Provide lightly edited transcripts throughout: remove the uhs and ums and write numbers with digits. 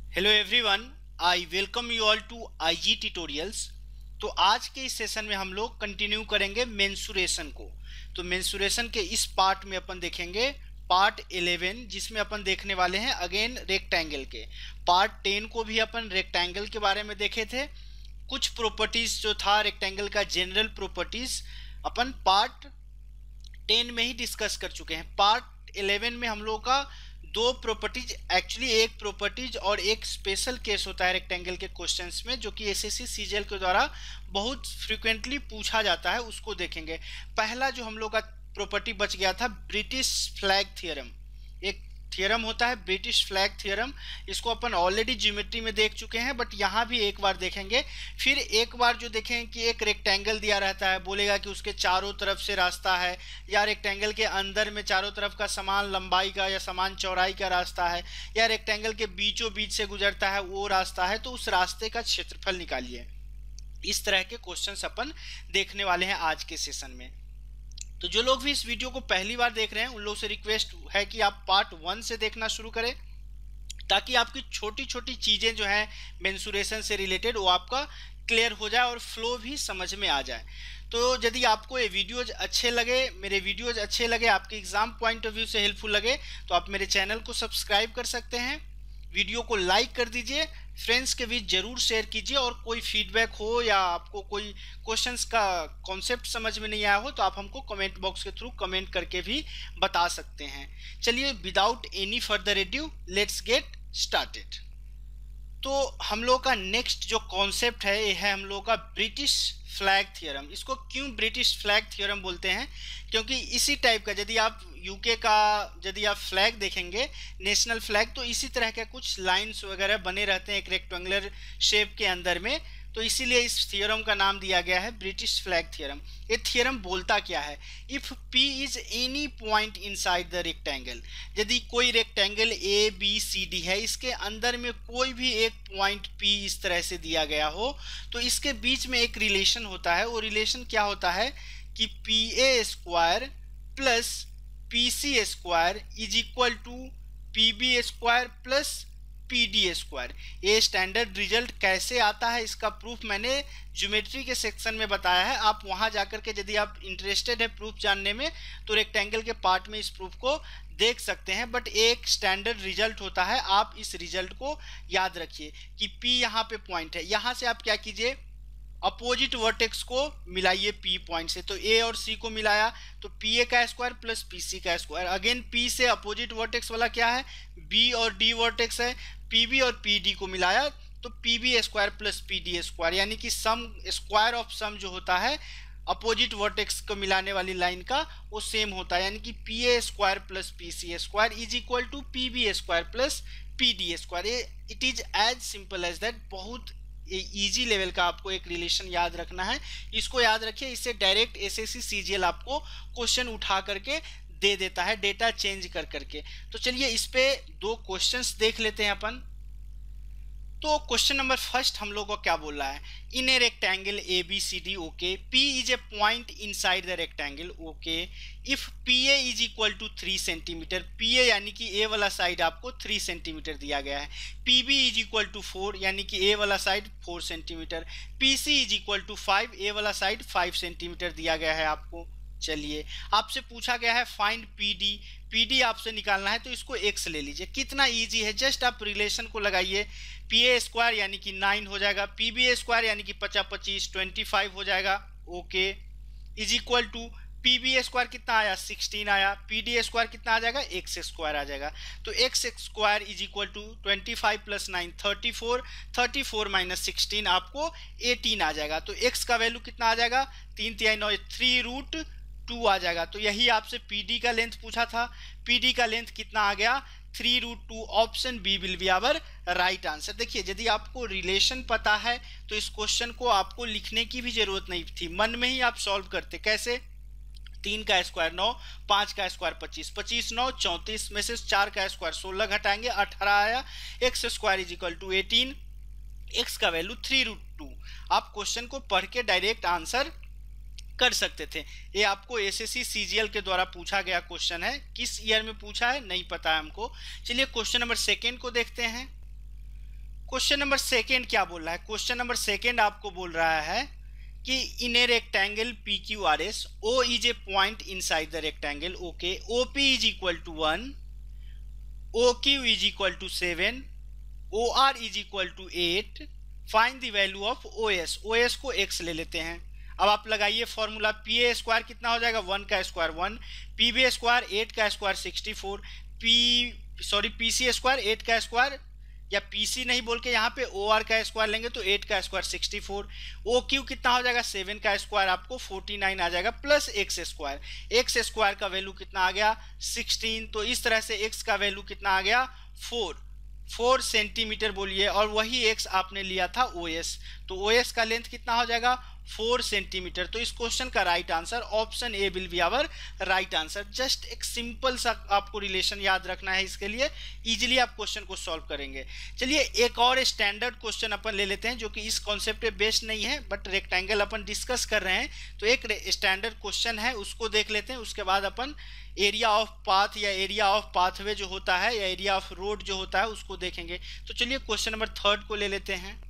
Hello everyone, I welcome you all to IG tutorials. तो आज के इस सेशन में हम लोग कंटिन्यू करेंगे मेंसुरेशन को। तो मेंसुरेशन के इस पार्ट में अपन देखेंगे पार्ट 11, जिसमें अपन देखने वाले हैं अगेन रेक्टेंगल के। पार्ट 10 को भी अपन रेक्टेंगल के बारे में देखे थे। कुछ प्रॉपर्टीज जो था रेक्टेंगल का, जनरल प्रॉपर्टीज, अपन पार्ट 10 में ही डिस्कस कर चुके हैं। पार्ट 11 में हम लोग का दो प्रॉपर्टीज, एक्चुअली एक प्रॉपर्टीज और एक स्पेशल केस होता है रेक्टेंगल के क्वेश्चंस में, जो कि एसएससी सीजीएल के द्वारा बहुत फ्रिक्वेंटली पूछा जाता है, उसको देखेंगे। पहला जो हम लोग का प्रॉपर्टी बच गया था, ब्रिटिश फ्लैग थ्योरम। एक थ्योरम होता है ब्रिटिश फ्लैग थ्योरम, इसको अपन ऑलरेडी ज्योमेट्री में देख चुके हैं, बट यहाँ भी एक बार देखेंगे। फिर एक बार जो देखेंगे कि एक रेक्टेंगल दिया रहता है, बोलेगा कि उसके चारों तरफ से रास्ता है, या रेक्टेंगल के अंदर में चारों तरफ का समान लंबाई का या समान चौड़ाई का रास्ता है, या रेक्टेंगल के बीचों बीच से गुजरता है वो रास्ता है, तो उस रास्ते का क्षेत्रफल निकालिए। इस तरह के क्वेश्चंस अपन देखने वाले हैं आज के सेशन में। तो जो लोग भी इस वीडियो को पहली बार देख रहे हैं उन लोगों से रिक्वेस्ट है कि आप पार्ट 1 से देखना शुरू करें, ताकि आपकी छोटी छोटी चीज़ें जो हैं मेंसुरेशन से रिलेटेड वो आपका क्लियर हो जाए और फ्लो भी समझ में आ जाए। तो यदि आपको ये वीडियोज अच्छे लगे, मेरे वीडियोज अच्छे लगे, आपके एग्जाम पॉइंट ऑफ व्यू से हेल्पफुल लगे, तो आप मेरे चैनल को सब्सक्राइब कर सकते हैं, वीडियो को लाइक कर दीजिए, फ्रेंड्स के बीच जरूर शेयर कीजिए, और कोई फीडबैक हो या आपको कोई क्वेश्चंस का कॉन्सेप्ट समझ में नहीं आया हो तो आप हमको कमेंट बॉक्स के थ्रू कमेंट करके भी बता सकते हैं। चलिए, without any further edu let's get started. तो हम लोग का नेक्स्ट जो कॉन्सेप्ट है ये है हम लोग का ब्रिटिश फ्लैग थ्योरम। इसको क्यों ब्रिटिश फ्लैग थ्योरम बोलते हैं? क्योंकि इसी टाइप का, यदि आप यूके का यदि आप फ्लैग देखेंगे, नेशनल फ्लैग, तो इसी तरह के कुछ लाइंस वगैरह बने रहते हैं एक रेक्टेंगुलर शेप के अंदर में, तो इसीलिए इस थ्योरम का नाम दिया गया है ब्रिटिश फ्लैग थ्योरम। ये थ्योरम बोलता क्या है? If P is any point inside the rectangle, यदि कोई rectangle A B C D है, इसके अंदर में कोई भी एक पॉइंट P इस तरह से दिया गया हो, तो इसके बीच में एक रिलेशन होता है। वो रिलेशन क्या होता है कि PA square plus PC square is equal to PB square plus PD square. ये स्टैंडर्ड रिजल्ट कैसे आता है इसका प्रूफ मैंने ज्योमेट्री के सेक्शन में बताया है, आप वहां जाकर के यदि आप इंटरेस्टेड है प्रूफ जानने में तो रेक्टेंगल के पार्ट में इस प्रूफ को देख सकते हैं। बट एक स्टैंडर्ड रिजल्ट होता है, आप इस रिजल्ट को याद रखिए कि P यहाँ पे पॉइंट है, यहाँ से आप क्या कीजिए, अपोजिट वर्टेक्स को मिलाइए P पॉइंट से। तो A और C को मिलाया तो PA का स्क्वायर प्लस PC का स्क्वायर। अगेन P से अपोजिट वर्टेक्स वाला क्या है, B और D वर्टेक्स है, PB और PD को मिलाया तो PB square plus PD square, यानी कि सम स्क्वायर ऑफ सम जो होता है अपोजिट वर्टेक्स को मिलाने वाली लाइन का वो सेम होता है, यानी कि PA square plus PC square is equal to PB square plus PD square. ये it is as simple as that. बहुत इजी लेवल का आपको एक रिलेशन याद रखना है, इसको याद रखिए। इससे डायरेक्ट एसएससी सीजीएल आपको क्वेश्चन उठा करके दे देता है, डेटा चेंज कर करके। तो चलिए इस पे दो क्वेश्चंस देख लेते हैं अपन। तो क्वेश्चन नंबर फर्स्ट हम लोग को क्या बोल रहा है, in a rectangle A B C D, okay, P is a point inside the rectangle, okay, if PA is equal to 3 centimetre, PA यानी कि A वाला साइड आपको 3 सेंटीमीटर दिया गया है, PB इज इक्वल टू 4 यानी कि A वाला side 4 centimetre, PC is equal to 5, A वाला साइड 5 सेंटीमीटर दिया गया है आपको। चलिए, आपसे पूछा गया है फाइंड PD आपसे निकालना है, तो इसको x ले लीजिए। कितना इजी है, जस्ट आप रिलेशन को लगाइए, PA स्क्वायर यानी कि 9 हो जाएगा, PB स्क्वायर यानी कि 50 25 हो जाएगा, okay, is equal to PB square कितना आया, 16 आया, PD स्क्वायर कितना आ जाएगा, x स्क्वायर आ जाएगा। तो x square is equal to 25 plus 9 34, 34 minus 16 आपको 18 आ जाएगा। तो x का वैल्यू कितना आ जाएगा, 3 3 9 3√2 आ जाएगा। तो यही आपसे PD का लेंथ पूछा था, PD का लेंथ कितना आ गया, 3√2। Option B will be our right answer. देखिए, यदि आपको रिलेशन पता है तो इस क्वेश्चन को आपको लिखने की भी जरूरत नहीं थी, मन में ही आप सॉल्व करते। कैसे, 3 का स्क्वायर 9, 5 का स्क्वायर 25, 25 9 34 में से 4 का स्क्वायर 16 घटाएंगे 18 आया, x square is equal to 18, x का वैल्यू 3√2। आप क्वेश्चन को पढ़ के डायरेक्ट आंसर कर सकते थे। ये आपको एसएससी सीजीएल के द्वारा पूछा गया क्वेश्चन है, किस ईयर में पूछा है नहीं पता है हमको। चलिए क्वेश्चन नंबर सेकेंड को देखते हैं। क्वेश्चन नंबर सेकेंड क्या बोल रहा है? क्वेश्चन नंबर सेकेंड आपको बोल रहा है कि in a rectangle P Q R S O is a point inside the rectangle, okay, O P is equal to 1, O Q is equal to 7, O R is equal to 8, find the value of O S. O S को x ले लेते हैं। अब आप लगाइए formula, P A square कितना हो जाएगा, 1 का स्क्वायर 1, पी बी स्क्वायर 8 का स्क्वायर 64, पी सी स्क्वायर 8 का स्क्वायर, या पीसी नहीं बोल के यहाँ पे ओ आर का स्क्वायर लेंगे तो 8 का स्क्वायर 64, ओ क्यू कितना हो जाएगा, 7 का स्क्वायर आपको 49 आ जाएगा, प्लस एक्स स्क्वायर का वैल्यू कितना आ गया, 16। तो इस तरह से एक्स का वैल्यू कितना आ गया, 4 सेंटीमीटर बोलिए, और वही एक्स आपने लिया था ओएस, तो ओएस का लेंथ कितना हो जाएगा, 4 सेंटीमीटर। तो इस क्वेश्चन का right answer option A will be our right answer. Just एक सिंपल सा आपको रिलेशन याद रखना है, इसके लिए इजीली आप क्वेश्चन को सॉल्व करेंगे। चलिए एक और स्टैंडर्ड क्वेश्चन अपन ले लेते हैं जो कि इस कॉन्सेप्ट पे बेस्ड नहीं है, बट रेक्टेंगल अपन डिस्कस कर रहे हैं, तो एक स्टैंडर्ड क्वेश्चन है उसको देख लेते हैं। उसके बाद अपन एरिया ऑफ पाथ या एरिया ऑफ पाथवे जो होता है या एरिया ऑफ रोड जो होता है उसको देखेंगे। तो चलिए क्वेश्चन नंबर थर्ड को ले लेते हैं।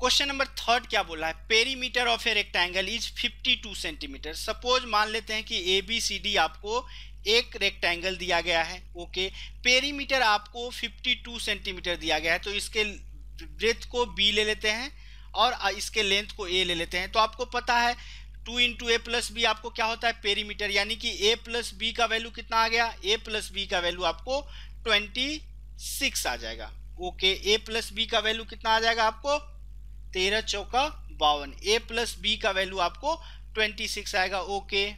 क्वेश्चन नंबर थर्ड क्या बोला है, perimeter of a rectangle is 52 centimetre. Suppose मान लेते हैं कि ए बी सी डी आपको एक रेक्टेंगल दिया गया है, ओके, पेरीमीटर आपको 52 सेंटीमीटर दिया गया है, तो इसके ब्रेथ को बी ले लेते हैं और इसके लेंथ को ए ले लेते हैं। तो आपको पता है 2 इंटू ए प्लस बी आपको क्या होता है, पेरीमीटर, यानी कि ए प्लस बी का वैल्यू कितना आ गया, ए प्लस बी का वैल्यू आपको 26 आ जाएगा, ओके। ए प्लस बी का वैल्यू कितना आ जाएगा आपको 13 चौका 52, ए प्लस बी का वैल्यू आपको 26 आएगा, ओके।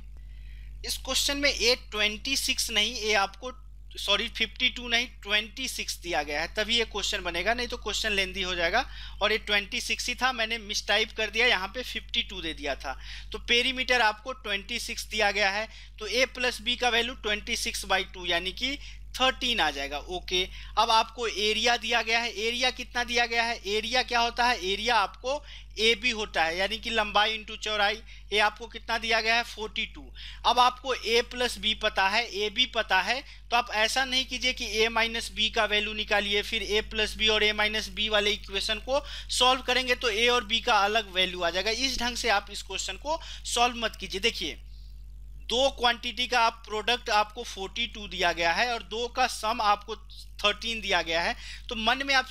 इस क्वेश्चन में ए 26 नहीं, ए आपको 52 नहीं 26 दिया गया है, तभी ये क्वेश्चन बनेगा, नहीं तो क्वेश्चन लेंदी हो जाएगा। और ये 26 ही था, मैंने मिसटाइप कर दिया, यहाँ पे 52 दे दिया था। तो पेरीमीटर आपको 26 दिया गया है, तो a प्लस बी का वैल्यू 26/2 यानी कि 13 आ जाएगा, ओके। अब आपको एरिया दिया गया है, एरिया कितना दिया गया है, एरिया क्या होता है, एरिया आपको ए बी होता है, यानी कि लंबाई इंटू चौड़ाई, ये आपको कितना दिया गया है 42। अब आपको ए प्लस बी पता है, ए बी पता है, तो आप ऐसा नहीं कीजिए कि ए माइनस बी का वैल्यू निकालिए फिर ए प्लस बी और ए माइनस बी वाले इक्वेशन को सॉल्व करेंगे तो ए और बी का अलग वैल्यू आ जाएगा। इस ढंग से आप इस क्वेश्चन को सॉल्व मत कीजिए। देखिए दो क्वांटिटी का आप प्रोडक्ट आपको 42 दिया गया है और दो का सम आपको 13 दिया गया है, तो मन में आप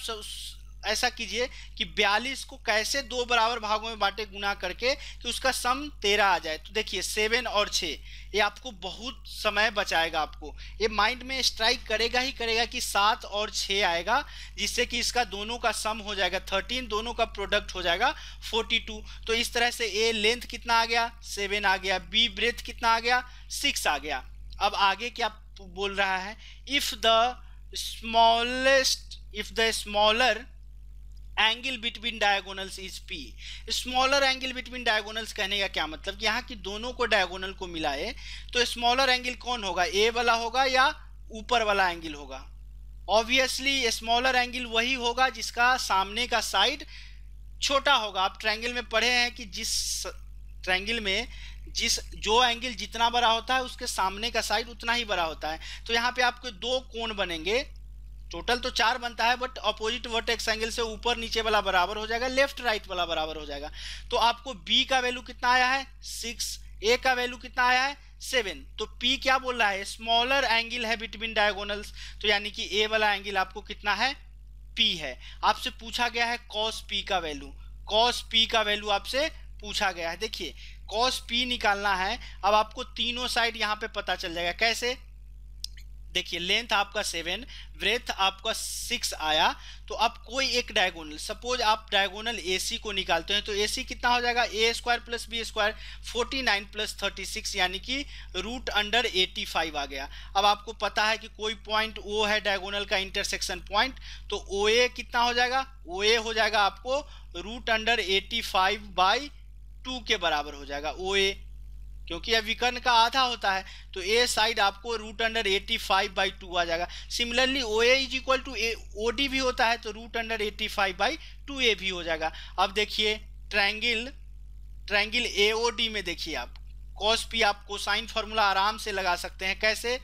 ऐसा कीजिए कि 42 को कैसे दो बराबर भागों में बांटे गुना करके कि उसका सम 13 आ जाए। तो देखिए 7 और 6 ये आपको बहुत समय बचाएगा, आपको ये माइंड में स्ट्राइक करेगा ही करेगा कि 7 और 6 आएगा, जिससे कि इसका दोनों का सम हो जाएगा 13, दोनों का प्रोडक्ट हो जाएगा 42। तो इस तरह से ए लेंथ कितना आ गया 7 आ गया, बी ब्रेथ कितना आ गया 6 आ गया। अब आगे क्या बोल रहा है, if the smaller angle between diagonals is P. Smaller angle between diagonals कहने का क्या मतलब कि यहाँ की दोनों को डायगोनल को मिलाए तो स्मॉलर एंगल कौन होगा, ए वाला होगा या ऊपर वाला एंगल होगा। ऑब्वियसली स्मॉलर एंगल वही होगा जिसका सामने का साइड छोटा होगा। आप ट्रायंगल में पढ़े हैं कि जिस ट्रायंगल में जो एंगल जितना बड़ा होता है उसके सामने का साइड उतना ही बड़ा होता है। तो यहाँ पे आपको दो कोण बनेंगे, टोटल तो 4 बनता है, बट अपोजिट वर्टेक्स एंगल से ऊपर नीचे वाला बराबर हो जाएगा, लेफ्ट राइट वाला बराबर हो जाएगा। तो आपको B का वैल्यू कितना आया है 6, A का वैल्यू कितना आया है 7। तो P क्या बोल रहा है, स्मॉलर एंगल है बिटवीन डायगोनल्स, तो यानी कि A वाला एंगल आपको कितना है P है। आपसे पूछा गया है cos P का वैल्यू, cos P का वैल्यू आपसे पूछा गया है। देखिए cos P निकालना है, अब आपको तीनों साइड यहाँ पे पता चल जाएगा। कैसे, देखिए लेंथ आपका 7, ब्रेथ आपका 6 आया, तो अब कोई एक डायगोनल, सपोज आप डायगोनल AC को निकालते हैं तो AC कितना हो जाएगा A² प्लस B², 49 प्लस 36 यानी कि √85 आ गया। अब आपको पता है कि कोई पॉइंट O है डायगोनल का इंटरसेक्शन पॉइंट, तो OA कितना हो जाएगा, OA हो जाएगा आपको √85/2 के बराबर हो जाएगा OA, क्योंकि यह विकर्ण का आधा होता है, तो ए साइड आपको √85/2 आ जाएगा। Similarly OA is equal to OD भी होता है, तो √85/2A भी हो जाएगा। अब देखिए ट्रायंगल AOD में देखिए आप cos P आप कोसाइन फार्मूला आराम से लगा सकते हैं। कैसे,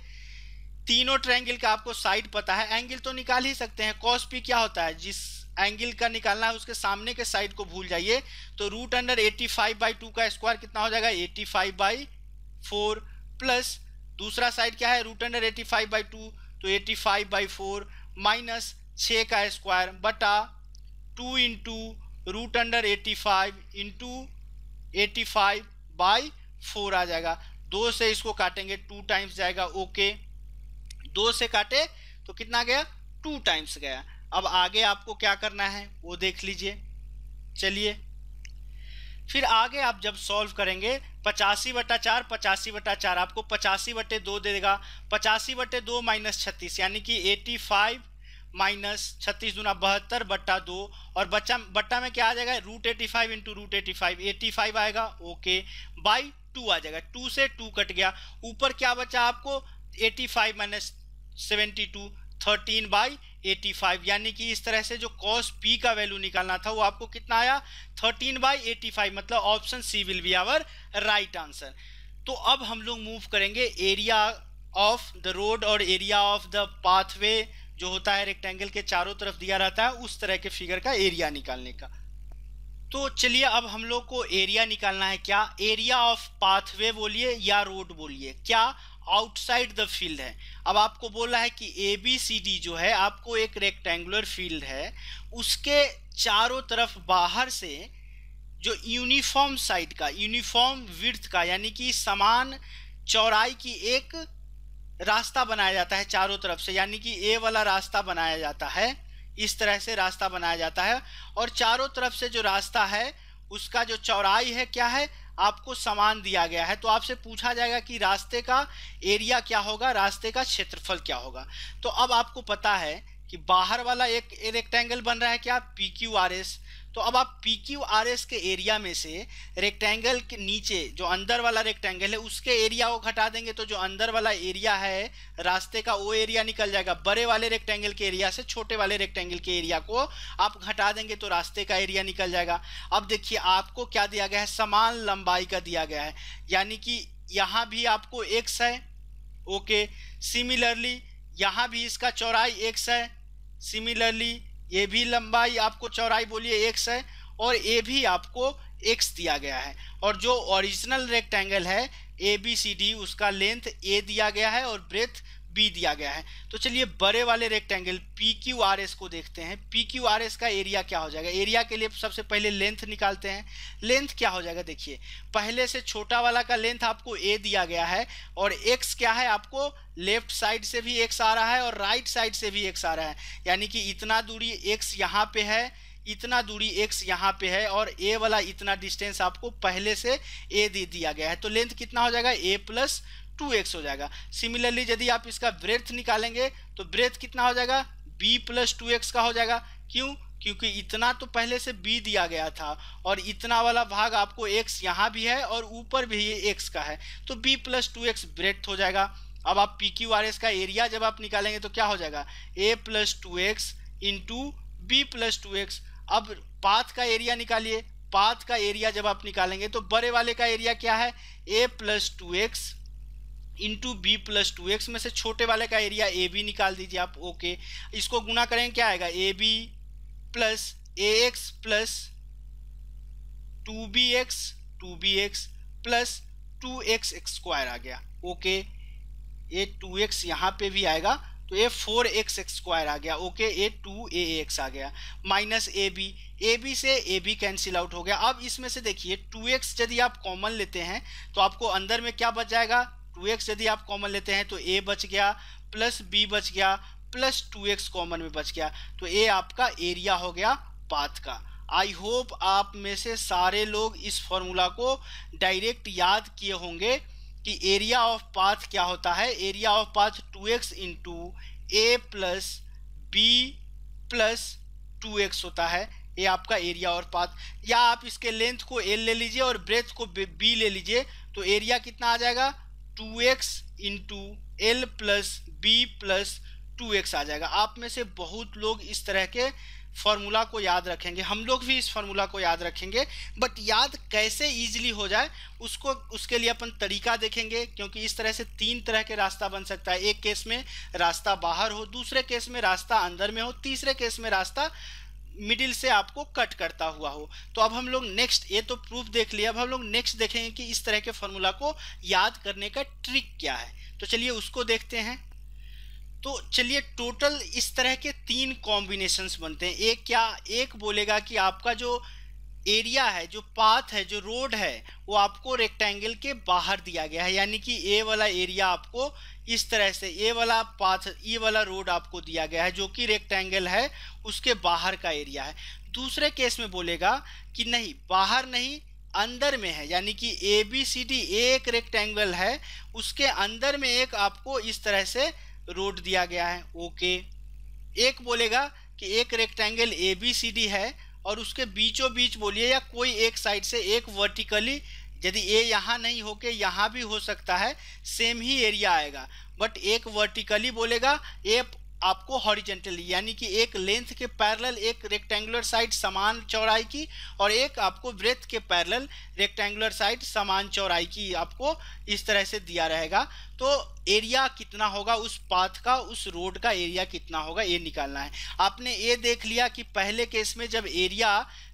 तीनों ट्रायंगल का आपको साइड पता है, एंगल तो निकाल ही सकते हैं। कॉस पी क्या होता है, जिस एंगल का निकालना है उसके सामने के साइड को भूल जाइए। तो रूट अंडर 85/2 का स्क्वायर कितना हो जाएगा, 85/4 प्लस दूसरा साइड क्या है, रूट अंडर 85/2 तो 85/4 माइनस 6 का स्क्वायर बटा 2 इंटू रूट अंडर 85 इंटू 85/4 आ जाएगा। 2 से इसको काटेंगे 2 टाइम्स जाएगा, ओके 2 से काटे तो कितना गया, 2 टाइम्स गया। अब आगे आपको क्या करना है वो देख लीजिए। चलिए फिर आगे आप जब सॉल्व करेंगे 85/4 85/4 आपको 85/2 दे देगा। 85/2 माइनस 36 यानी कि 85 माइनस 36 दूना 72/2 और बट्टा में क्या आ जाएगा, रूट 85 इंटू रूट 85 85 आएगा, ओके बाई 2 आ जाएगा। 2 से 2 कट गया, ऊपर क्या बचा आपको 85 माइनस 72 13/85 यानी कि इस तरह से जो cos p का वैल्यू निकालना था वो आपको कितना आया 13/85, मतलब option C will be our right answer. तो अब हम लोग मूव करेंगे एरिया ऑफ द रोड और एरिया ऑफ द पाथवे जो होता है रेक्टेंगल के चारों तरफ दिया रहता है उस तरह के फिगर का एरिया निकालने का। तो चलिए अब हम लोग को एरिया निकालना है, क्या एरिया ऑफ पाथवे बोलिए या रोड बोलिए, क्या आउटसाइड द फील्ड है। अब आपको बोला है कि ABCD जो है आपको एक रेक्टेंगुलर फील्ड है, उसके चारों तरफ बाहर से जो यूनिफॉर्म साइड का, यूनिफॉर्म विड्थ का यानी कि समान चौड़ाई की एक रास्ता बनाया जाता है चारों तरफ से, यानी कि ए वाला रास्ता बनाया जाता है, इस तरह से रास्ता बनाया जाता है और चारों तरफ से जो रास्ता है उसका जो चौड़ाई है क्या है आपको समान दिया गया है। तो आपसे पूछा जाएगा कि रास्ते का एरिया क्या होगा, रास्ते का क्षेत्रफल क्या होगा। तो अब आपको पता है कि बाहर वाला एक रेक्टेंगल बन रहा है क्या, PQRS। तो अब आप PQRS के एरिया में से रेक्टेंगल के नीचे जो अंदर वाला रेक्टेंगल है उसके एरिया को घटा देंगे तो जो अंदर वाला एरिया है रास्ते का वो एरिया निकल जाएगा। बड़े वाले रेक्टेंगल के एरिया से छोटे वाले रेक्टेंगल के एरिया को आप घटा देंगे तो रास्ते का एरिया निकल जाएगा। अब देखिए आपको क्या दिया गया है, समान लंबाई का दिया गया है, यानी कि यहाँ भी आपको x है, ओके सिमिलरली यहाँ भी इसका चौड़ाई x है, सिमिलरली ये भी लंबाई आपको चौड़ाई बोलिए x है और ये भी आपको x दिया गया है और जो ओरिजिनल रेक्टेंगल है ABCD उसका लेंथ a दिया गया है और ब्रेथ b दिया गया है। तो चलिए बड़े वाले रेक्टेंगल PQRS को देखते हैं। PQRS का एरिया क्या हो जाएगा, एरिया के लिए सबसे पहले लेंथ निकालते हैं। लेंथ क्या हो जाएगा, देखिए पहले से छोटा वाला का लेंथ आपको a दिया गया है और x क्या है आपको लेफ्ट साइड से भी x आ रहा है और राइट साइड से भी x आ रहा है, यानी कि इतना दूरी x यहाँ पे है, इतना दूरी x यहाँ पे है और a वाला इतना डिस्टेंस आपको पहले से a दे दिया गया है। तो लेंथ कितना हो जाएगा a + 2x हो जाएगा। सिमिलरली यदि आप इसका ब्रेथ निकालेंगे तो ब्रेथ कितना हो जाएगा b + 2x का हो जाएगा। क्यों, क्योंकि इतना तो पहले से b दिया गया था और इतना वाला भाग आपको x यहाँ भी है और ऊपर भी x का है तो b + 2x ब्रेथ हो जाएगा। अब आप PQRS का एरिया जब आप निकालेंगे तो क्या हो जाएगा a + 2x into b + 2x। अब पाथ का एरिया निकालिए, पाथ का एरिया जब आप निकालेंगे तो बड़े वाले का एरिया क्या है a + 2x into b + 2x में से छोटे वाले का एरिया AB निकाल दीजिए आप, ओके इसको गुना करेंगे क्या आएगा AB + AX + 2BX + 2x² आ गया, ओके ये 2x यहाँ पे भी आएगा तो ये 4x² आ गया, ओके ये 2ax आ गया माइनस AB से AB कैंसिल आउट हो गया। अब इसमें से देखिए 2x यदि आप कॉमन लेते हैं तो आपको अंदर में क्या बच जाएगा, 2x यदि आप कॉमन लेते हैं तो a बच गया प्लस b बच गया प्लस 2x कॉमन में बच गया, तो ये आपका एरिया हो गया पाथ का। आई होप आप में से सारे लोग इस फॉर्मूला को डायरेक्ट याद किए होंगे कि एरिया ऑफ पाथ क्या होता है। Area of path 2x into a + b + 2x होता है, ये आपका एरिया और पाथ। या आप इसके लेंथ को l ले लीजिए और ब्रेथ को b ले लीजिए तो एरिया कितना आ जाएगा 2x into l + b + 2x आ जाएगा। आप में से बहुत लोग इस तरह के फॉर्मूला को याद रखेंगे, हम लोग भी इस फॉर्मूला को याद रखेंगे, बट याद कैसे इजीली हो जाए उसके लिए अपन तरीका देखेंगे, क्योंकि इस तरह से 3 तरह के रास्ता बन सकता है। एक केस में रास्ता बाहर हो, दूसरे केस में रास्ता अंदर में हो, तीसरे केस में रास्ता मिडिल से आपको कट करता हुआ हो। तो अब हम लोग नेक्स्ट, ये तो प्रूफ देख लिया, अब हम लोग नेक्स्ट देखेंगे कि इस तरह के फॉर्मूला को याद करने का ट्रिक क्या है। तो चलिए उसको देखते हैं। तो चलिए टोटल इस तरह के 3 कॉम्बिनेशंस बनते हैं। एक बोलेगा कि आपका जो एरिया है, जो पाथ है, जो रोड है, वो आपको रेक्टेंगल के बाहर दिया गया है, यानी कि ए वाला एरिया आपको इस तरह से, ए वाला पाथ, ये वाला रोड आपको दिया गया है जो कि रेक्टेंगल है, उसके बाहर का एरिया है। दूसरे केस में बोलेगा कि नहीं, बाहर नहीं, अंदर में है, यानी कि ABCD एक रेक्टेंगल है, उसके अंदर में एक आपको इस तरह से रोड दिया गया है। ओके। एक बोलेगा कि एक रेक्टेंगल ABCD है और उसके बीचों बीच बोलिए या कोई एक साइड से एक वर्टिकली, यदि ए यहाँ नहीं होके यहाँ भी हो सकता है, सेम ही एरिया आएगा, बट एक वर्टिकली बोलेगा, एक आपको हॉरिजेंटली, यानी कि एक लेंथ के पैरेलल एक रेक्टेंगुलर साइड समान चौड़ाई की और एक आपको ब्रेथ के पैरेलल रेक्टेंगुलर साइड समान चौड़ाई की आपको इस तरह से दिया रहेगा। तो एरिया कितना होगा उस पाथ का, उस रोड का एरिया कितना होगा, ये निकालना है। आपने ये देख लिया कि पहले केस में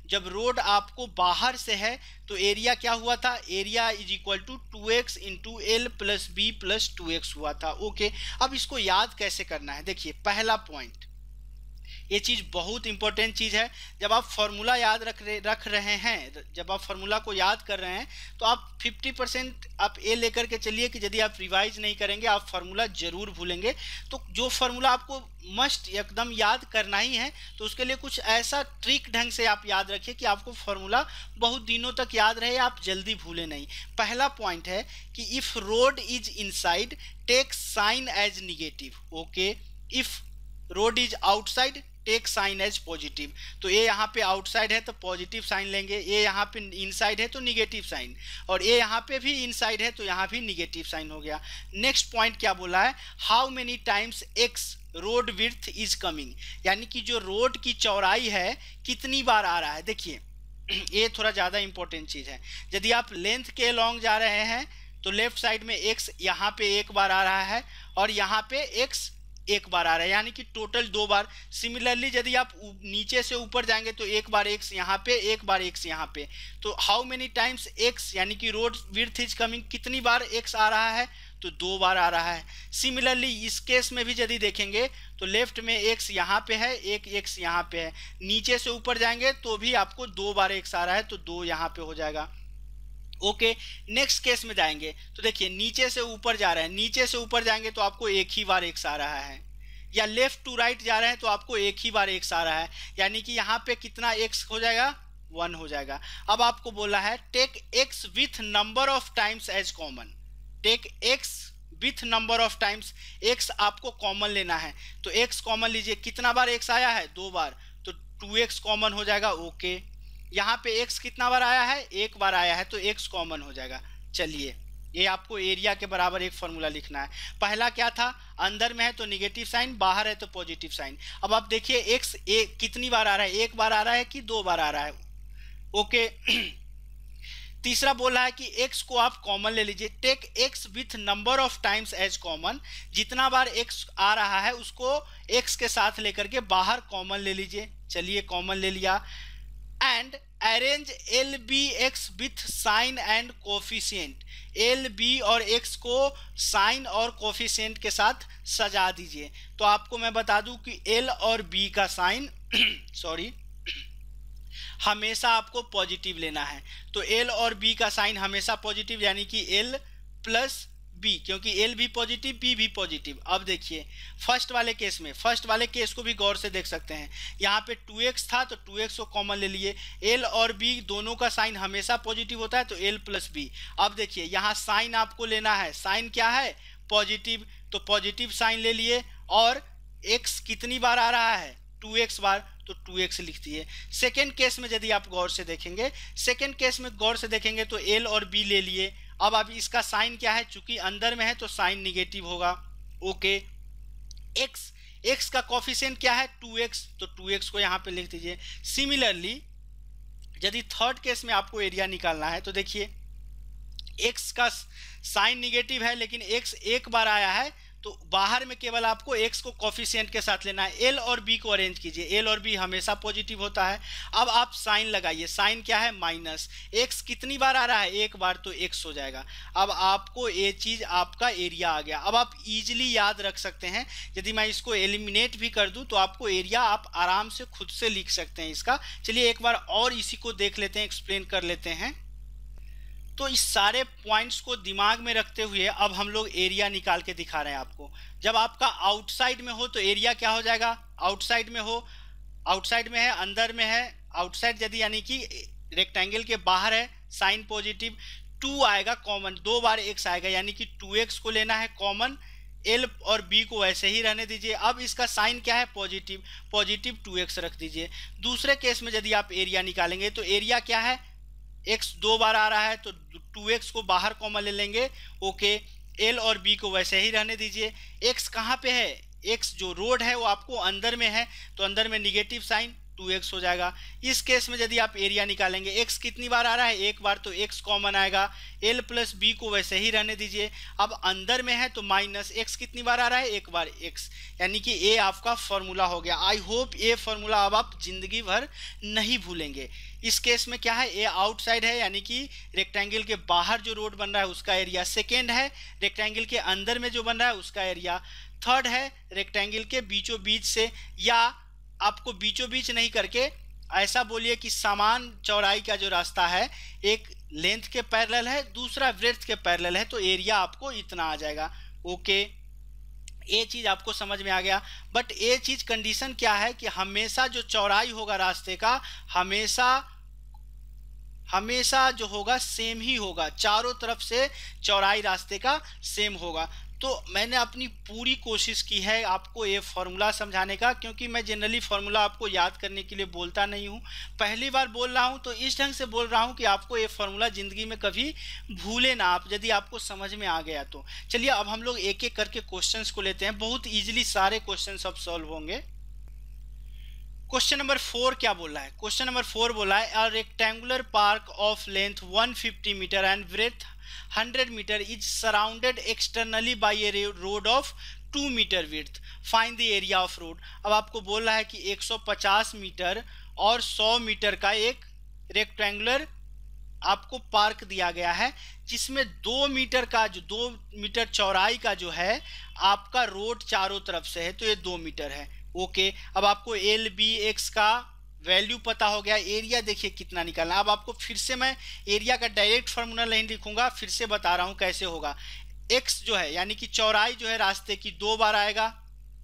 जब रोड आपको बाहर से है तो एरिया क्या हुआ था, area is equal to 2x into L plus B plus 2x हुआ था। ओके। अब इसको याद कैसे करना है, देखिए पहला पॉइंट, ये चीज़ बहुत इंपॉर्टेंट चीज़ है। जब आप फॉर्मूला याद रख रहे हैं, जब आप फॉर्मूला को याद कर रहे हैं, तो आप 50% आप ये लेकर के चलिए कि यदि आप रिवाइज नहीं करेंगे आप फॉर्मूला जरूर भूलेंगे। तो जो फॉर्मूला आपको मस्ट एकदम याद करना ही है, तो उसके लिए कुछ ऐसा ट्रिक ढंग से आप याद रखिए कि आपको फॉर्मूला बहुत दिनों तक याद रहे, आप जल्दी भूले नहीं। पहला पॉइंट है कि if road is inside take sign as negative. Okay. If road is outside take sign as positive. तो ये यहाँ पे आउटसाइड है तो पॉजिटिव साइन लेंगे, ये यहाँ पे इनसाइड है तो निगेटिव साइन, और ये यहाँ पे भी इनसाइड है तो यहाँ भी निगेटिव साइन हो गया। नेक्स्ट पॉइंट क्या बोला है, how many times x road width is coming, यानी कि जो रोड की चौड़ाई है कितनी बार आ रहा है। देखिए ये थोड़ा ज़्यादा इंपॉर्टेंट चीज़ है। यदि आप लेंथ के लॉन्ग जा रहे हैं तो लेफ्ट साइड में एक्स यहाँ पे एक बार आ रहा है और यहाँ पे एक्स एक बार आ रहा है, यानी कि टोटल 2 बार। सिमिलरली यदि आप नीचे से ऊपर जाएंगे तो एक बार एक्स यहाँ पे, एक बार एक्स यहाँ पे। तो हाउ मेनी टाइम्स एक्स, यानी कि रोड विड्थ इज कमिंग, कितनी बार एक्स आ रहा है, तो 2 बार आ रहा है। सिमिलरली इस केस में भी यदि देखेंगे तो लेफ्ट में एक्स यहाँ पे है, एक एक्स यहाँ पे है, नीचे से ऊपर जाएंगे तो भी आपको 2 बार एक्स आ रहा है तो 2 यहाँ पे हो जाएगा। ओके। नेक्स्ट केस में जाएंगे तो देखिए नीचे से ऊपर जा रहे हैं, नीचे से ऊपर जाएंगे तो आपको एक ही बार एक्स आ रहा है, या लेफ्ट टू राइट जा रहे हैं तो आपको एक ही बार एक्स आ रहा है, यानी कि यहाँ पे कितना एक्स हो जाएगा, 1 हो जाएगा। अब आपको बोला है take X with number of times as common, take X with number of times, X आपको कॉमन लेना है तो एक्स कॉमन लीजिए। कितना बार एक्स आया है, 2 बार, तो 2x कॉमन हो जाएगा। ओके। यहाँ पे x कितना बार आया है, 1 बार आया है तो x कॉमन हो जाएगा। चलिए ये आपको एरिया के बराबर एक फॉर्मूला लिखना है। पहला क्या था, अंदर में है तो निगेटिव साइन, बाहर है तो पॉजिटिव साइन। अब आप देखिए x कितनी बार आ रहा है, 1 बार आ रहा है कि 2 बार आ रहा है। ओके। तीसरा बोला है कि x को आप कॉमन ले लीजिए, take x with number of times as common, जितना बार x आ रहा है उसको x के साथ लेकर के बाहर कॉमन ले लीजिए। चलिए कॉमन ले लिया। And arrange L B X with sign and coefficient, L B और एक्स को साइन और कोफिशिएंट के साथ सजा दीजिए। तो आपको मैं बता दूं कि एल और बी का साइन सॉरी हमेशा आपको पॉजिटिव लेना है। तो एल और बी का साइन हमेशा पॉजिटिव, यानी कि एल प्लस बी, क्योंकि एल भी पॉजिटिव बी भी पॉजिटिव। अब देखिए फर्स्ट वाले केस को भी गौर से देख सकते हैं। यहाँ पे 2x था तो 2x को कॉमन ले लिए, एल और बी दोनों का साइन हमेशा पॉजिटिव होता है तो एल प्लस बी। अब देखिए यहाँ साइन आपको लेना है, साइन क्या है, पॉजिटिव, तो पॉजिटिव साइन ले लिए। और x कितनी बार आ रहा है, 2x बार, तो 2x लिख दिए। सेकेंड केस में यदि आप गौर से देखेंगे तो एल और बी ले लिए। अब इसका साइन क्या है, चूंकि अंदर में है तो साइन निगेटिव होगा। ओके। एक्स का कोफिशिएंट क्या है 2x, तो 2x को यहाँ पे लिख दीजिए। सिमिलरली यदि थर्ड केस में आपको एरिया निकालना है तो देखिए x का साइन निगेटिव है लेकिन x एक बार आया है, तो बाहर में केवल आपको x को कोफिशिएंट के साथ लेना है। l और b को अरेंज कीजिए, l और b हमेशा पॉजिटिव होता है। अब आप साइन लगाइए, साइन क्या है माइनस, x कितनी बार आ रहा है एक बार, तो x हो जाएगा। अब आपको ये चीज आपका एरिया आ गया। अब आप इजीली याद रख सकते हैं, यदि मैं इसको एलिमिनेट भी कर दूं तो आपको एरिया आप आराम से खुद से लिख सकते हैं इसका। चलिए एक बार और इसी को देख लेते हैं, एक्सप्लेन कर लेते हैं। तो इस सारे पॉइंट्स को दिमाग में रखते हुए अब हम लोग एरिया निकाल के दिखा रहे हैं आपको। जब आपका आउटसाइड में हो तो एरिया क्या हो जाएगा, आउटसाइड में हो, आउटसाइड में है, अंदर में है, आउटसाइड यदि यानी कि रेक्टेंगल के बाहर है, साइन पॉजिटिव, 2 आएगा कॉमन, 2 बार x आएगा यानी कि 2x को लेना है कॉमन, l और b को वैसे ही रहने दीजिए। अब इसका साइन क्या है पॉजिटिव, पॉजिटिव 2x रख दीजिए। दूसरे केस में यदि आप एरिया निकालेंगे तो एरिया क्या है, x 2 बार आ रहा है तो 2x को बाहर कॉमन ले लेंगे, ओके, l और b को वैसे ही रहने दीजिए। x कहाँ पे है, x जो रोड है वो आपको अंदर में है तो अंदर में निगेटिव साइन 2x हो जाएगा। इस केस में यदि आप एरिया निकालेंगे, x कितनी बार आ रहा है एक बार, तो x कॉमन आएगा, l प्लस b को वैसे ही रहने दीजिए। अब अंदर में है तो माइनस x कितनी बार आ रहा है एक बार, x, यानी कि ये आपका फॉर्मूला हो गया। आई होप ये फॉर्मूला अब आप जिंदगी भर नहीं भूलेंगे। इस केस में क्या है, ए आउटसाइड है यानी कि रेक्टेंगल के बाहर जो रोड बन रहा है उसका एरिया, सेकेंड है रेक्टेंगल के अंदर में जो बन रहा है उसका एरिया, थर्ड है रेक्टेंगल के बीचों बीच से, या आपको बीचों बीच नहीं करके ऐसा बोलिए कि समान चौड़ाई का जो रास्ता है, एक लेंथ के पैरेलल है दूसरा ब्रेड्थ के पैरेलल है, तो एरिया आपको इतना आ जाएगा। ओके, ये चीज आपको समझ में आ गया। बट ये चीज कंडीशन क्या है कि हमेशा जो चौड़ाई होगा रास्ते का, हमेशा जो होगा सेम ही होगा, चारों तरफ से चौड़ाई रास्ते का सेम होगा। तो मैंने अपनी पूरी कोशिश की है आपको ये फॉर्मूला समझाने का, क्योंकि मैं जनरली फॉर्मूला आपको याद करने के लिए बोलता नहीं हूँ, पहली बार बोल रहा हूँ तो इस ढंग से बोल रहा हूँ कि आपको ये फॉर्मूला ज़िंदगी में कभी भूले ना आप, यदि आपको समझ में आ गया तो। चलिए अब हम लोग एक एक करके क्वेश्चंस को लेते हैं, बहुत ईजिली सारे क्वेश्चंस अब सॉल्व होंगे। क्वेश्चन नंबर 4 क्या बोल रहा है, क्वेश्चन नंबर 4 बोला है a rectangular park of length 150 metre and breadth 100 metre is surrounded externally by a road of 2 metre width, find the area of road. अब आपको बोल रहा है कि 150 मीटर और 100 मीटर का एक रेक्टेंगुलर आपको पार्क दिया गया है, जिसमें 2 मीटर का जो 2 मीटर चौड़ाई का जो है आपका रोड चारों तरफ से है, तो ये 2 मीटर है। ओके, अब आपको एल बी एक्स का वैल्यू पता हो गया, एरिया देखिए कितना निकालना। अब आपको फिर से मैं एरिया का डायरेक्ट फार्मूला नहीं लिखूंगा, फिर से बता रहा हूं कैसे होगा। एक्स जो है यानी कि चौड़ाई जो है रास्ते की 2 बार आएगा,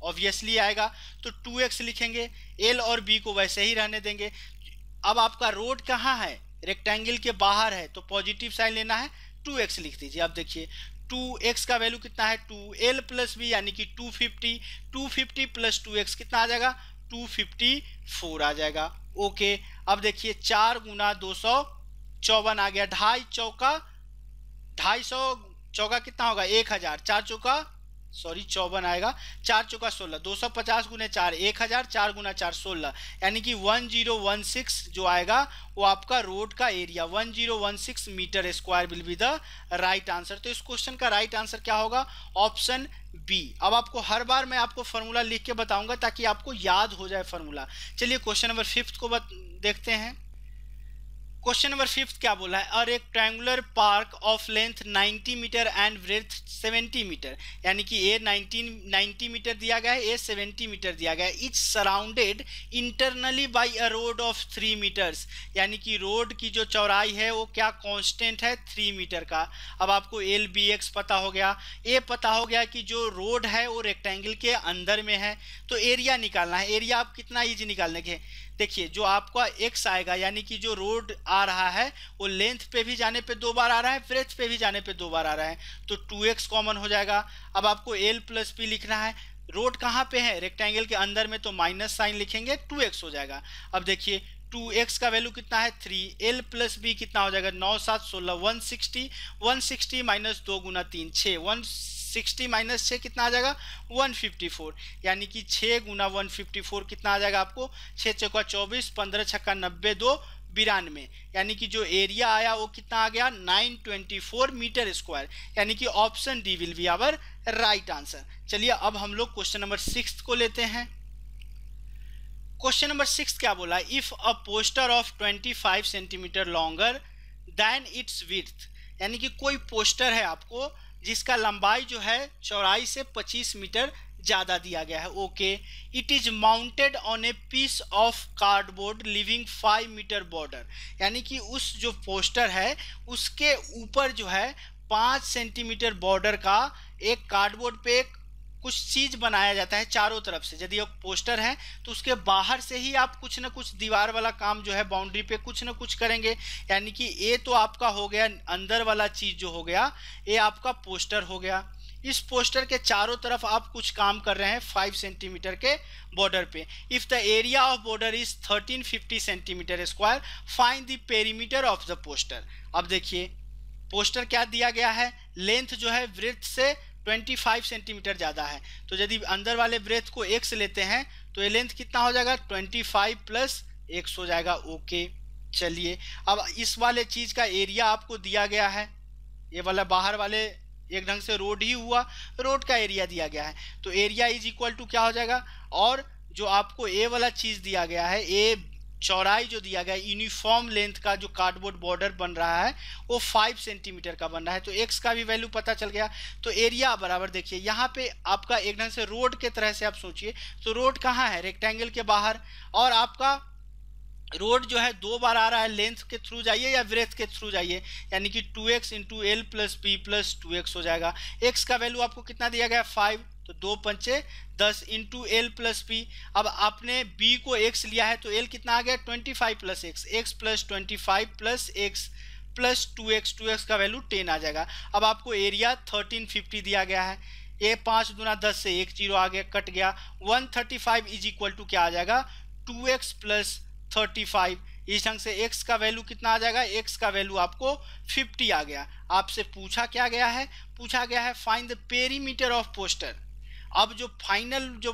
ऑब्वियसली आएगा, तो 2x लिखेंगे, एल और बी को वैसे ही रहने देंगे। अब आपका रोड कहाँ है, रेक्टेंगल के बाहर है, तो पॉजिटिव साइन लेना है, 2x लिख दीजिए। अब देखिए 2x का वैल्यू कितना है 2l प्लस बी यानी कि 250 प्लस 2x कितना आ जाएगा 254 आ जाएगा। ओके, अब देखिए 4 गुना 254 आ गया, 250 चौका कितना होगा 1000, 4 चौका 54 आएगा, 4 चौका 16, 250 गुने 4 1000, 4 गुना 4 16, यानी कि 1016 जो आएगा वो आपका रोड का area 1016 metre square will be the right answer. तो इस क्वेश्चन का राइट आंसर क्या होगा, ऑप्शन बी। अब आपको हर बार मैं आपको फॉर्मूला लिख के बताऊंगा ताकि आपको याद हो जाए फॉर्मूला। चलिए क्वेश्चन नंबर 5 को देखते हैं। क्वेश्चन नंबर 5 क्या बोला है, a rectangular park of length 90 metre and breadth 70 metre, यानी कि ए 90 मीटर दिया गया है, ए 70 मीटर दिया गया है, is surrounded internally by a road of 3 metres, यानी कि रोड की जो चौड़ाई है वो क्या कांस्टेंट है 3 मीटर का। अब आपको एल बी एक्स पता हो गया, ए पता हो गया कि जो रोड है वो रेक्टेंगल के अंदर में है, तो एरिया निकालना है। एरिया आप कितना ईजी निकालने के, देखिए जो आपका x आएगा यानी कि जो रोड आ रहा है वो लेंथ पे भी जाने पे 2 बार आ रहा है, ब्रेथ पे भी जाने पे 2 बार आ रहा है, तो 2x कॉमन हो जाएगा। अब आपको l प्लस p लिखना है, रोड कहाँ पे है रेक्टेंगल के अंदर में, तो माइनस साइन लिखेंगे 2x हो जाएगा। अब देखिए 2x का वैल्यू कितना है 3, l प्लस b कितना हो जाएगा 9 7 16 160 माइनस 2 गुना 3 6 60 माइनस 6 कितना आ जाएगा 154, यानी कि 6 गुना 154 कितना आ जाएगा आपको 6 चौका 24, 15 छक्का 90, 2 92, यानी कि जो एरिया आया वो कितना आ गया 924 मीटर स्क्वायर, यानी कि option D will be our right answer. चलिए अब हम लोग क्वेश्चन नंबर 6 को लेते हैं। क्वेश्चन नंबर 6 क्या बोला, if a poster of 25 centimetre longer than it's width, यानी कि कोई पोस्टर है आपको जिसका लंबाई जो है चौड़ाई से 25 मीटर ज़्यादा दिया गया है। Okay, it is mounted on a piece of cardboard living 5 metre border, यानी कि उस जो पोस्टर है उसके ऊपर जो है 5 सेंटीमीटर बॉर्डर का एक कार्डबोर्ड पे कुछ चीज बनाया जाता है चारों तरफ से। यदि एक पोस्टर है तो उसके बाहर से ही आप कुछ ना कुछ दीवार वाला काम जो है बाउंड्री पे कुछ ना कुछ करेंगे, यानी कि ये तो आपका हो गया अंदर वाला चीज जो हो गया ये आपका पोस्टर हो गया। इस पोस्टर के चारों तरफ आप कुछ काम कर रहे हैं 5 सेंटीमीटर के बॉर्डर पे। If the area of border is 1350 centimetre square find the perimeter of the poster. अब देखिए पोस्टर क्या दिया गया है, लेंथ जो है ब्रेथ से 25 सेंटीमीटर ज़्यादा है, तो यदि अंदर वाले ब्रेथ को x लेते हैं तो ये लेंथ कितना हो जाएगा 25 प्लस x हो जाएगा। ओके, चलिए अब इस वाले चीज़ का एरिया आपको दिया गया है, ये वाला बाहर वाले एक ढंग से रोड ही हुआ, रोड का एरिया दिया गया है, तो एरिया इज इक्वल टू क्या हो जाएगा, और जो आपको ए वाला चीज़ दिया गया है, ए चौड़ाई जो दिया गया है यूनिफॉर्म लेंथ का जो कार्डबोर्ड बॉर्डर बन रहा है वो 5 सेंटीमीटर का बन रहा है, तो x का भी वैल्यू पता चल गया। तो एरिया बराबर देखिए यहाँ पे आपका एक ढंग से रोड के तरह से आप सोचिए, तो रोड कहाँ है रेक्टेंगल के बाहर, और आपका रोड जो है 2 बार आ रहा है, लेंथ के थ्रू जाइए या ब्रेथ के थ्रू जाइए, यानी कि 2x into L plus P plus 2x हो जाएगा। x का वैल्यू आपको कितना दिया गया 5, तो 2 पंचे 10 इंटू एल प्लस पी। अब आपने b को x लिया है तो l कितना आ गया 25 plus x plus 25 plus x plus 2x का वैल्यू 10 आ जाएगा। अब आपको एरिया 1350 दिया गया है, ये 5 गुना 10 से 1 जीरो आ गया कट गया, 135 इज इक्वल टू क्या आ जाएगा 2x प्लस 35। इस ढंग से x का वैल्यू कितना आ जाएगा, x का वैल्यू आपको 50 आ गया। आपसे पूछा क्या गया है, पूछा गया है find the perimeter of poster. अब जो फाइनल जो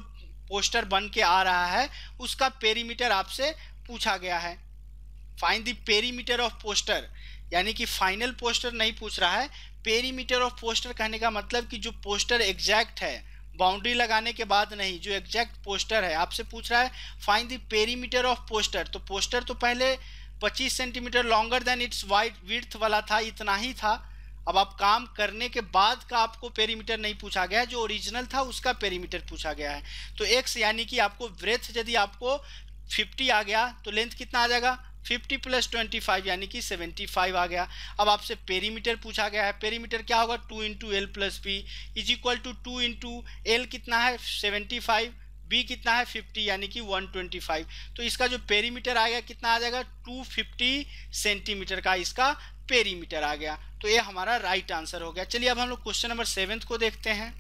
पोस्टर बन के आ रहा है उसका पेरीमीटर आपसे पूछा गया है, find the perimeter of poster, यानी कि फाइनल पोस्टर नहीं पूछ रहा है, पेरीमीटर ऑफ पोस्टर कहने का मतलब कि जो पोस्टर एग्जैक्ट है, बाउंड्री लगाने के बाद नहीं, जो एग्जैक्ट पोस्टर है आपसे पूछ रहा है find the perimeter of poster. तो पोस्टर तो पहले 25 centimetre longer than it's wide width वाला था, इतना ही था। अब आप काम करने के बाद का आपको पेरीमीटर नहीं पूछा गया है, जो ओरिजिनल था उसका पेरीमीटर पूछा गया है। तो x यानी कि आपको ब्रेथ यदि आपको 50 आ गया तो लेंथ कितना आ जाएगा 50 प्लस 25 यानी कि 75 आ गया। अब आपसे पेरीमीटर पूछा गया है, पेरीमीटर क्या होगा 2 into L plus B is equal to 2 into L कितना है 75, बी कितना है 50 यानी कि 125। तो इसका जो पेरीमीटर आ गया कितना आ जाएगा 250 सेंटीमीटर का इसका पेरीमीटर आ गया। तो ये हमारा राइट आंसर हो गया। चलिए अब हम लोग क्वेश्चन नंबर 7 को देखते हैं।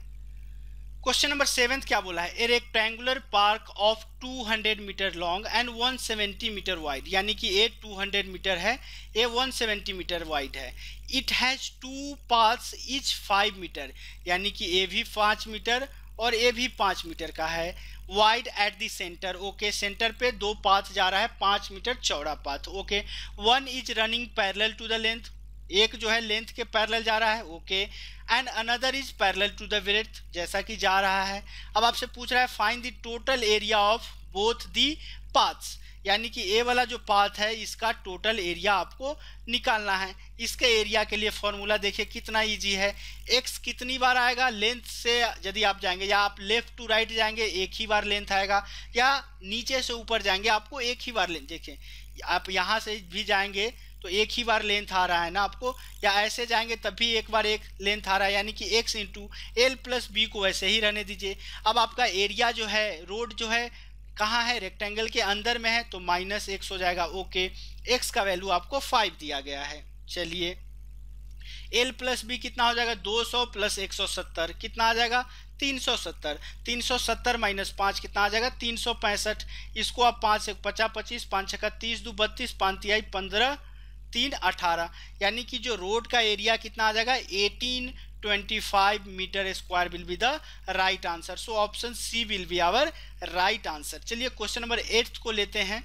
क्वेश्चन नंबर 7 क्या बोला है, a rectangular park of 200 metre long and 170 metre wide, यानी कि ए 200 मीटर है, ए 170 मीटर वाइड है। It has 2 paths each 5 metre, यानी कि ए भी 5 मीटर और ए भी 5 मीटर का है। Wide at the centre, okay centre पे 2 पाथ जा रहा है 5 मीटर चौड़ा path. Okay, 1 is running parallel to the length, एक जो है लेंथ के पैरेलल जा रहा है। Okay, and another is parallel to the breadth, जैसा कि जा रहा है। अब आपसे पूछ रहा है find the total area of both the paths, यानी कि ए वाला जो पाथ है इसका टोटल एरिया आपको निकालना है। इसके एरिया के लिए फॉर्मूला देखिए कितना इजी है, x कितनी बार आएगा लेंथ से, यदि आप जाएंगे या आप लेफ्ट टू राइट जाएंगे एक ही बार लेंथ आएगा, या नीचे से ऊपर जाएंगे आपको एक ही बार लेंथ। देखिए आप यहाँ से भी जाएंगे तो एक ही बार लेंथ आ रहा है ना आपको, या ऐसे जाएंगे तब भी एक बार एक लेंथ आ रहा है, यानी कि x into L plus B को वैसे ही रहने दीजिए। अब आपका एरिया जो है रोड जो है कहाँ है, रेक्टेंगल के अंदर में है, तो -x हो जाएगा। ओके, x का वैल्यू आपको 5 दिया गया है। चलिए l प्लस बी कितना हो जाएगा 200 प्लस 170 कितना आ जाएगा 370, 370 माइनस 5 कितना आ जाएगा 365। इसको आप 5 से 50 25 5 छक्का 30 2 32 5 तिहाई 15 3 18, यानी कि जो रोड का एरिया कितना आ जाएगा 18 25 metre square will be the right answer. So option C will be our right answer. चलिए क्वेश्चन नंबर 8 को लेते हैं।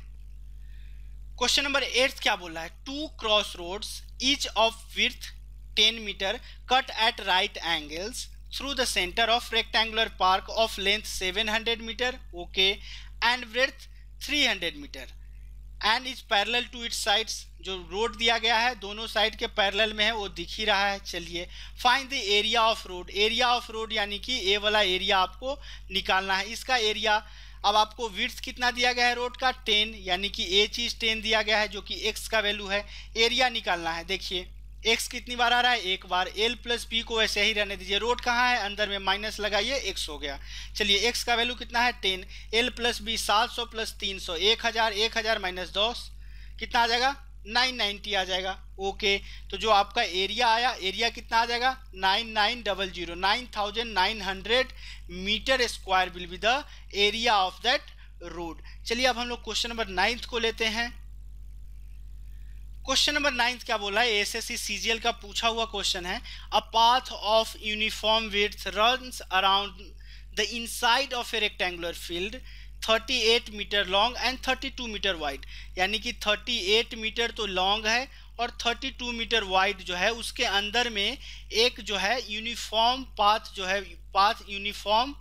क्वेश्चन नंबर 8 क्या बोला है, two cross roads each of width 10 metre cut at right angles through the center of rectangular park of length 700 meter, okay, and breadth 300 meter and is parallel to its sides। जो road दिया गया है दोनों side के parallel में है, वो दिख ही रहा है। चलिए find the area of road. Area of road यानी कि ए वाला एरिया आपको निकालना है। इसका एरिया, अब आपको विड्थ कितना दिया गया है रोड का 10, यानी कि ए चीज 10 दिया गया है जो कि एक्स का वैल्यू है। एरिया निकालना है। देखिए x कितनी बार आ रहा है, एक बार। l प्लस बी को वैसे ही रहने दीजिए। रोड कहाँ है, अंदर में माइनस लगाइए, x हो गया। चलिए x का वैल्यू कितना है 10, l plus B 700 plus 300 1000, 1000 minus 10 कितना आ जाएगा 990 आ जाएगा। ओके, तो जो आपका एरिया आया, एरिया कितना आ जाएगा 9900 9900 metre square will be the area of that road. चलिए अब हम लोग क्वेश्चन नंबर 9 को लेते हैं। क्वेश्चन नंबर 9 क्या बोला है, एसएससी सीजीएल का पूछा हुआ क्वेश्चन है। A path of uniform width runs around the inside of a rectangular field 38 metre long and 32 metre wide. यानी कि 38 मीटर तो लॉन्ग है और 32 मीटर वाइड जो है, उसके अंदर में एक जो है यूनिफॉर्म पाथ जो है, पाथ यूनिफॉर्म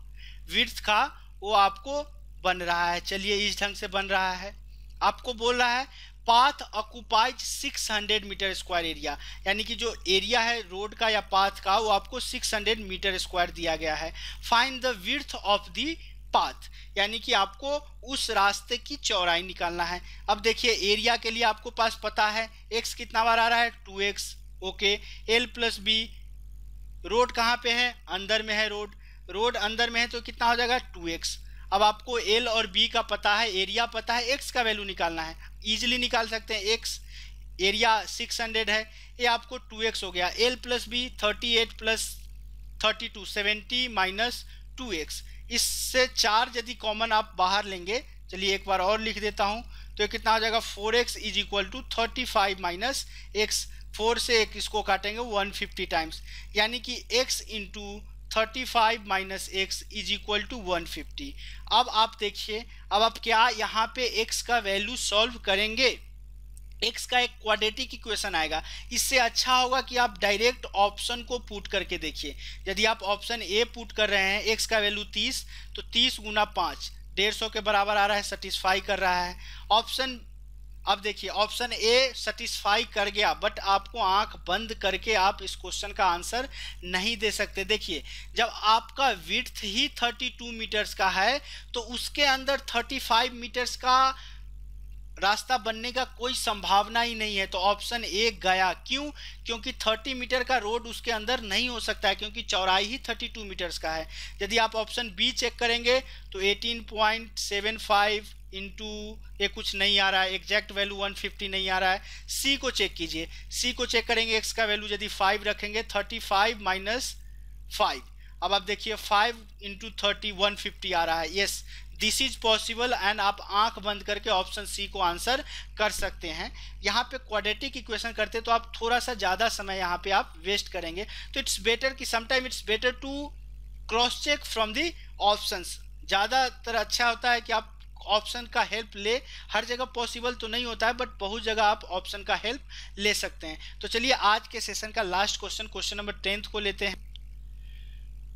विड्थ का वो आपको बन रहा है। चलिए इस ढंग से बन रहा है। आपको बोल रहा है path occupies 600 metre square area, यानी कि जो एरिया है रोड का या पाथ का वो आपको 600 मीटर स्क्वायर दिया गया है। Find the width of the path, यानी कि आपको उस रास्ते की चौड़ाई निकालना है। अब देखिए एरिया के लिए आपको पास पता है x कितना बार आ रहा है 2x, okay. l plus B, road कहाँ पे है, अंदर में है रोड, रोड अंदर में है तो कितना हो जाएगा 2x। अब आपको l और b का पता है, एरिया पता है, x का वैल्यू निकालना है। इजीली निकाल सकते हैं। x एरिया 600 है, ये आपको 2x हो गया। l plus B 38 plus 32 70 minus 2x। इससे 4 यदि कॉमन आप बाहर लेंगे, चलिए एक बार और लिख देता हूँ, तो ये कितना हो जाएगा 4x is equal to 35 minus x। 4 से एक इसको काटेंगे 150 टाइम्स, यानी कि x into 35 minus X is equal to 150। अब आप देखिए, अब आप क्या यहाँ पे x का वैल्यू सॉल्व करेंगे, x का एक क्वाड्रेटिक इक्वेशन आएगा। इससे अच्छा होगा कि आप डायरेक्ट ऑप्शन को पुट करके देखिए। यदि आप ऑप्शन ए पुट कर रहे हैं, x का वैल्यू 30, तो 30 गुना 5 150 के बराबर आ रहा है, सेटिस्फाई कर रहा है। ऑप्शन, अब देखिए ऑप्शन ए सेटिस्फाई कर गया, बट आपको आंख बंद करके आप इस क्वेश्चन का आंसर नहीं दे सकते। देखिए जब आपका विड्थ ही 32 मीटर्स का है तो उसके अंदर 35 मीटर्स का रास्ता बनने का कोई संभावना ही नहीं है, तो ऑप्शन ए गया। क्यों? क्योंकि 30 मीटर का रोड उसके अंदर नहीं हो सकता है, क्योंकि चौड़ाई ही 32 मीटर्स का है। यदि आप ऑप्शन बी चेक करेंगे तो 18.75 इंटू ये कुछ नहीं आ रहा है, एग्जैक्ट वैल्यू 150 नहीं आ रहा है। सी को चेक कीजिए, सी को चेक करेंगे, एक्स का वैल्यू यदि 5 रखेंगे 35 माइनस 5। अब आप देखिए 5 इंटू 30 150 आ रहा है। Yes, this is possible and आप आंख बंद करके ऑप्शन सी को आंसर कर सकते हैं। यहाँ पे क्वाड्रेटिक इक्वेशन करते तो आप थोड़ा सा ज़्यादा समय यहाँ पे आप वेस्ट करेंगे, तो इट्स बेटर कि sometime it's better to cross check from the options. ज़्यादातर अच्छा होता है कि आप ऑप्शन का हेल्प ले, हर जगह पॉसिबल तो नहीं होता है, बट बहुत जगह आप ऑप्शन का हेल्प ले सकते हैं। तो चलिए आज के सेशन का लास्ट क्वेश्चन, क्वेश्चन नंबर 10 को लेते हैं।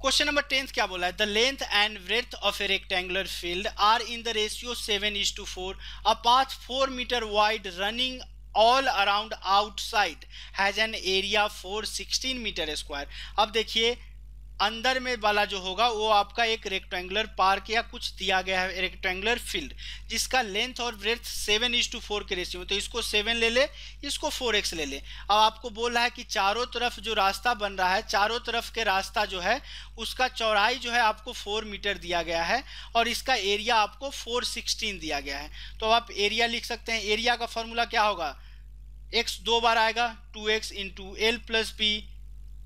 क्वेश्चन नंबर 10 क्या बोला है, the length and breadth of a rectangular field are in the ratio 7:4। A path 4 metre wide running all around outside has an area 416 metre square. अब देखिए अंदर में वाला जो होगा वो आपका एक रेक्टेंगुलर पार्क या कुछ दिया गया है, रेक्टेंगुलर फील्ड जिसका लेंथ और ब्रेथ 7:4 के रेशियो में, तो इसको 7 ले ले, इसको 4x ले ले। अब आपको बोल रहा है कि चारों तरफ जो रास्ता बन रहा है, चारों तरफ के रास्ता जो है उसका चौड़ाई जो है आपको 4 मीटर दिया गया है और इसका एरिया आपको 416 दिया गया है। तो आप एरिया लिख सकते हैं। एरिया का फॉर्मूला क्या होगा, x 2 बार आएगा 2x into L plus B.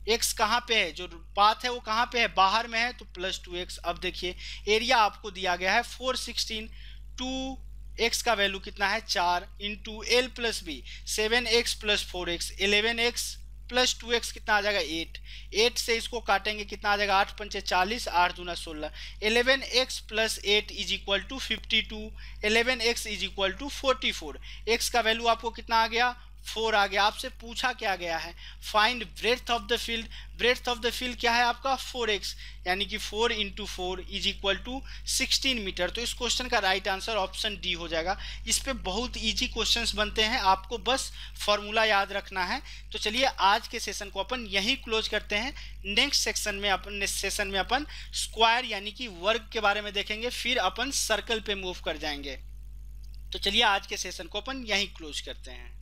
x कहाँ पे है, जो पाथ है वो कहाँ पे है, बाहर में है, तो प्लस 2x। अब देखिए एरिया आपको दिया गया है 416, 2x का वैल्यू कितना है 4 into L plus B 7x plus 4x 11x plus 2x कितना आ जाएगा 8, 8 से इसको काटेंगे कितना आ जाएगा 8 पंचे 40, 8 दूना 16, 11x plus 8 is equal to 52, 11x is equal to 44, x का वैल्यू आपको कितना आ गया 4 आ गया। आपसे पूछा क्या गया है find breadth of the field, breadth of the field क्या है आपका 4x, यानी कि 4 into 4 is equal to 16 metre. तो इस क्वेश्चन का राइट आंसर ऑप्शन डी हो जाएगा। इस पे बहुत इजी क्वेश्चंस बनते हैं, आपको बस फॉर्मूला याद रखना है। तो चलिए आज के सेशन को अपन यहीं क्लोज करते हैं। नेक्स्ट सेशन में अपन स्क्वायर यानी कि वर्ग के बारे में देखेंगे, फिर अपन सर्कल पे मूव कर जाएंगे। तो चलिए आज के सेशन को अपन यहीं क्लोज करते हैं।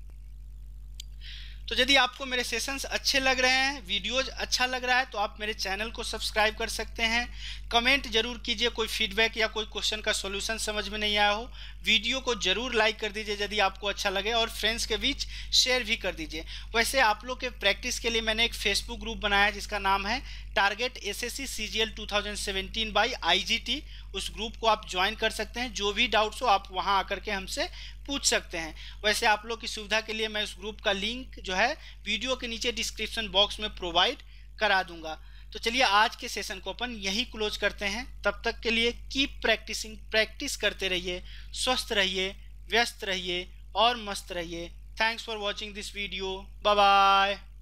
तो यदि आपको मेरे सेशंस अच्छे लग रहे हैं, वीडियोज अच्छा लग रहा है, तो आप मेरे चैनल को सब्सक्राइब कर सकते हैं। कमेंट जरूर कीजिए कोई फीडबैक या कोई क्वेश्चन का सॉल्यूशन समझ में नहीं आया हो। वीडियो को जरूर लाइक कर दीजिए यदि आपको अच्छा लगे, और फ्रेंड्स के बीच शेयर भी कर दीजिए। वैसे आप लोग के प्रैक्टिस के लिए मैंने एक फेसबुक ग्रुप बनाया है जिसका नाम है target SSC CGL 2017 by IGT. उस ग्रुप को आप ज्वाइन कर सकते हैं, जो भी डाउट्स हो आप वहां आकर के हमसे पूछ सकते हैं। वैसे आप लोग की सुविधा के लिए मैं उस ग्रुप का लिंक जो है वीडियो के नीचे डिस्क्रिप्शन बॉक्स में प्रोवाइड करा दूंगा। तो चलिए आज के सेशन को अपन यहीं क्लोज करते हैं। तब तक के लिए कीप प्रैक्टिसिंग, प्रैक्टिस करते रहिए, स्वस्थ रहिए, व्यस्त रहिए और मस्त रहिए। Thanks for watching this video. Bye bye.